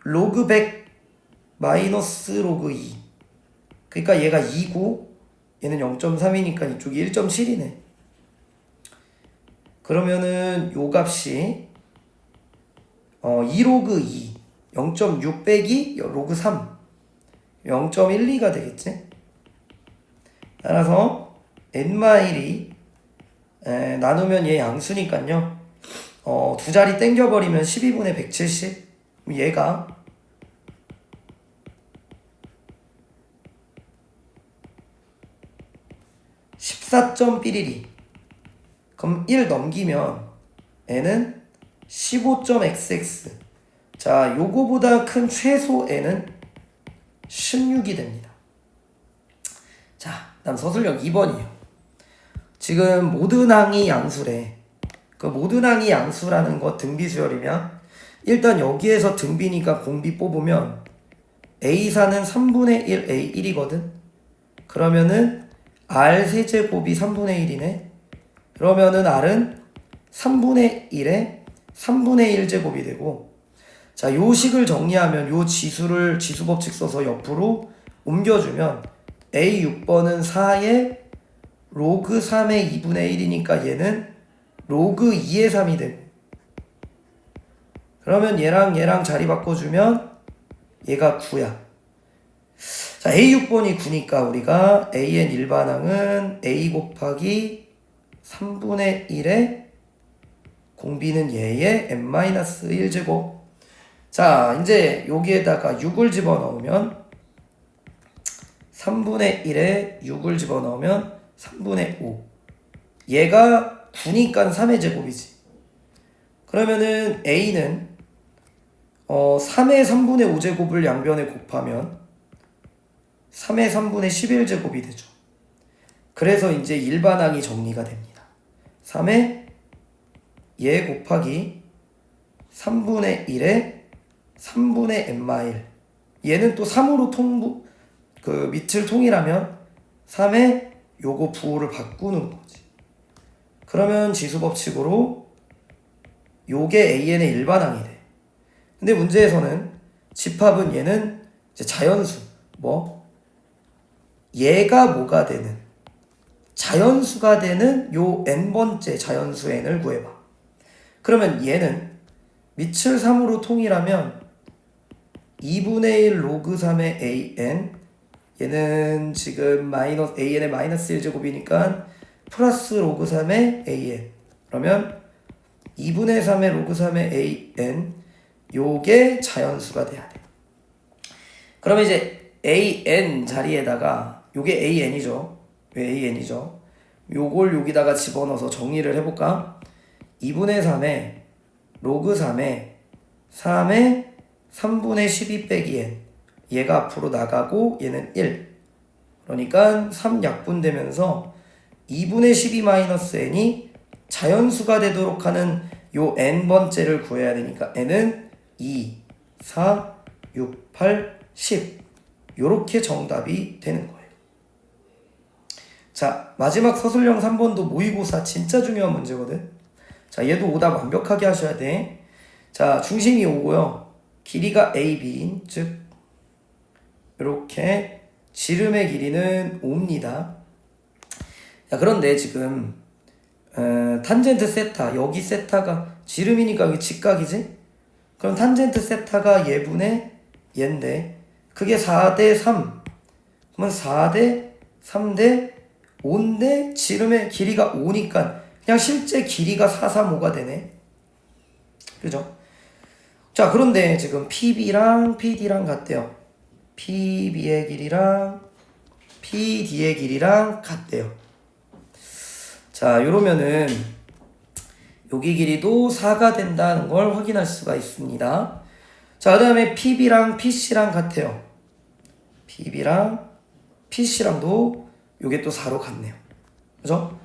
로그 100 마이너스 로그 2, 그러니까 얘가 2고 얘는 0.3이니까 이쪽이 1.7이네. 그러면은 요 값이 2 로그 2 0.6 빼기 로그 3 0.12가 되겠지. 따라서 n-1이 나누면 얘 양수니까요 두 자리 땡겨버리면 12분의 170, 얘가 14.11이, 그럼 1 넘기면 n은 15.xx. 자 요거보다 큰 최소 n은 16이 됩니다. 자 다음 서술형 2번이에요. 지금 모든 항이 양수래. 그 모든 항이 양수라는 거 등비수열이면 일단 여기에서 등비니까 공비 뽑으면 A4는 3분의 1 A1이거든. 그러면은 R 세제곱이 3분의 1이네. 그러면은 R은 3분의 1에 3분의 1제곱이 되고, 자 요 식을 정리하면 요 지수를 지수법칙 써서 옆으로 옮겨주면 A6번은 4에 로그 3의 2분의 1이니까 얘는 로그 2의 3이 되고, 그러면 얘랑 자리 바꿔주면 얘가 9야. 자 A6번이 9니까 우리가 AN 일반항은 A 곱하기 3분의 1에 공비는 얘의 n-1제곱. 자 이제 여기에다가 6을 집어넣으면 3분의 1에 6을 집어넣으면 3분의 5. 얘가 9니까 3의 제곱이지. 그러면은 A는 3의 3분의 5제곱을 양변에 곱하면 3의 3분의 11제곱이 되죠. 그래서 이제 일반항이 정리가 됩니다. 3의 얘 곱하기 3분의 1에 3분의 n-1. 얘는 또 3으로 밑을 통일하면 3에 요거 부호를 바꾸는 거지. 그러면 지수법칙으로 요게 AN의 일반항이 돼. 근데 문제에서는 집합은 얘는 이제 자연수. 얘가 뭐가 되는 자연수가 되는 요 n번째 자연수 n을 구해봐. 그러면 얘는 밑을 3으로 통일하면 2분의 1 로그 3의 an, 얘는 지금 an의 마이너스 1제곱이니까 플러스 로그 3의 an. 그러면 2분의 3의 로그 3의 an, 요게 자연수가 돼야 돼. 그러면 이제 an 자리에다가 요게 an이죠. 왜 an이죠? 요걸 여기다가 집어넣어서 정리를 해볼까? 2분의 3에 로그 3에 3분의 12 빼기 n. 얘가 앞으로 나가고 얘는 1. 그러니까 3 약분되면서 2분의 12 마이너스 n이 자연수가 되도록 하는 요 n번째를 구해야 되니까 n은 2, 4, 6, 8, 10. 요렇게 정답이 되는 거예요. 자, 마지막 서술형 3번도 모의고사 진짜 중요한 문제거든. 자, 얘도 오답 완벽하게 하셔야 돼. 자, 중심이 5고요. 길이가 AB인, 즉 이렇게 지름의 길이는 5입니다. 자, 그런데 지금 탄젠트 세타, 여기 세타가 지름이니까 여기 직각이지? 그럼 탄젠트 세타가 얘분의 얘인데 그게 4대 3. 그러면 4대 3대 5인데 지름의 길이가 5니까 그냥 실제 길이가 4, 3, 5가 되네. 그죠? 자, 그런데 지금 PB랑 PD랑 같대요. PB의 길이랑 PD의 길이랑 같대요. 자, 이러면은 여기 길이도 4가 된다는 걸 확인할 수가 있습니다. 자, 그 다음에 PB랑 PC랑 같아요. PB랑 PC랑도 요게 또 4로 같네요. 그죠?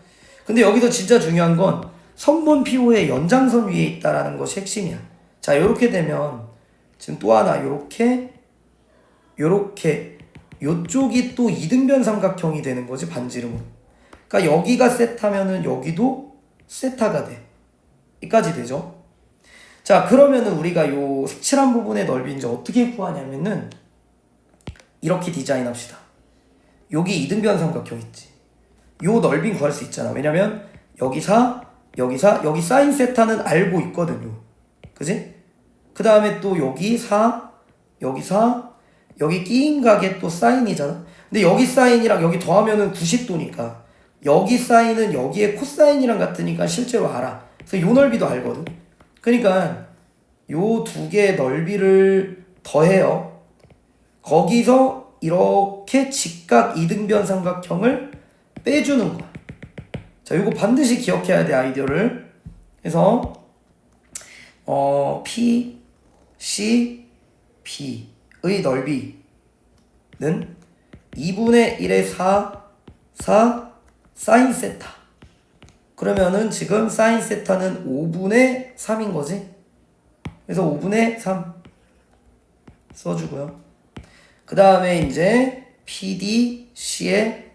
근데 여기서 진짜 중요한 건 선분 PO의 연장선 위에 있다라는 것이 핵심이야. 자, 요렇게 되면 지금 또 하나 요렇게 요쪽이 또 이등변 삼각형이 되는 거지, 반지름으로. 그러니까 여기가 세타면은 여기도 세타가 돼. 여기까지 되죠? 자, 그러면은 우리가 요 색칠한 부분의 넓이 이제 어떻게 구하냐면은 이렇게 디자인합시다. 여기 이등변 삼각형 있지. 요 넓이 구할 수 있잖아. 왜냐면 여기 4, 여기 4, 여기 사인 세타는 알고 있거든요. 그지? 그 다음에 또 여기 4, 여기 4, 여기 끼인 각에 또 사인이잖아. 근데 여기 사인이랑 여기 더하면은 90도니까 여기 사인은 여기에 코사인이랑 같으니까 실제로 알아. 그래서 요 넓이도 알거든. 그러니까 요 두 개의 넓이를 더해요. 거기서 이렇게 직각 이등변 삼각형을 빼주는 거야. 자, 요거 반드시 기억해야 돼, 아이디어를. 그래서 P, C, B의 넓이는 2분의 1의 4 사인 세타. 그러면은 지금 사인 세타는 5분의 3인 거지. 그래서 5분의 3 써주고요. 그 다음에 이제 PDC의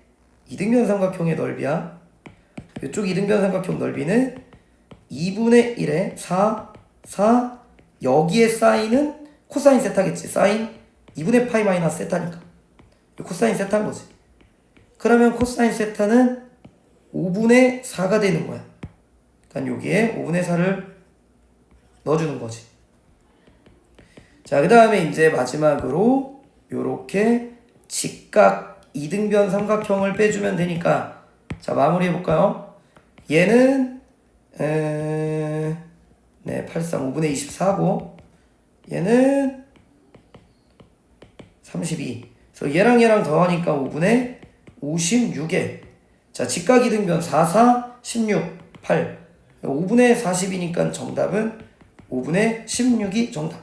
이등변 삼각형의 넓이야. 이쪽 이등변 삼각형 넓이는 2분의 1의 4 여기에 사인은 코사인 세타겠지. 사인 2분의 파이 마이너스 세타니까 코사인 세타인 거지. 그러면 코사인 세타는 5분의 4가 되는 거야. 그러니까 여기에 5분의 4를 넣어주는 거지. 자, 그 다음에 이제 마지막으로 요렇게 직각 이등변 삼각형을 빼주면 되니까, 자, 마무리 해볼까요? 얘는 83 5분의 24고 얘는 32. 그래서 얘랑 더하니까 5분의 56에, 자, 직각 이등변 4, 16, 8 5분의 40이니까 정답은 5분의 16이 정답.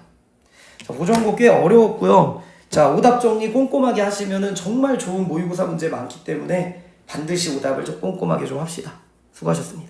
자, 고정고 꽤 어려웠고요. 자, 오답 정리 꼼꼼하게 하시면은 정말 좋은 모의고사 문제 많기 때문에 반드시 오답을 좀 꼼꼼하게 좀 합시다. 수고하셨습니다.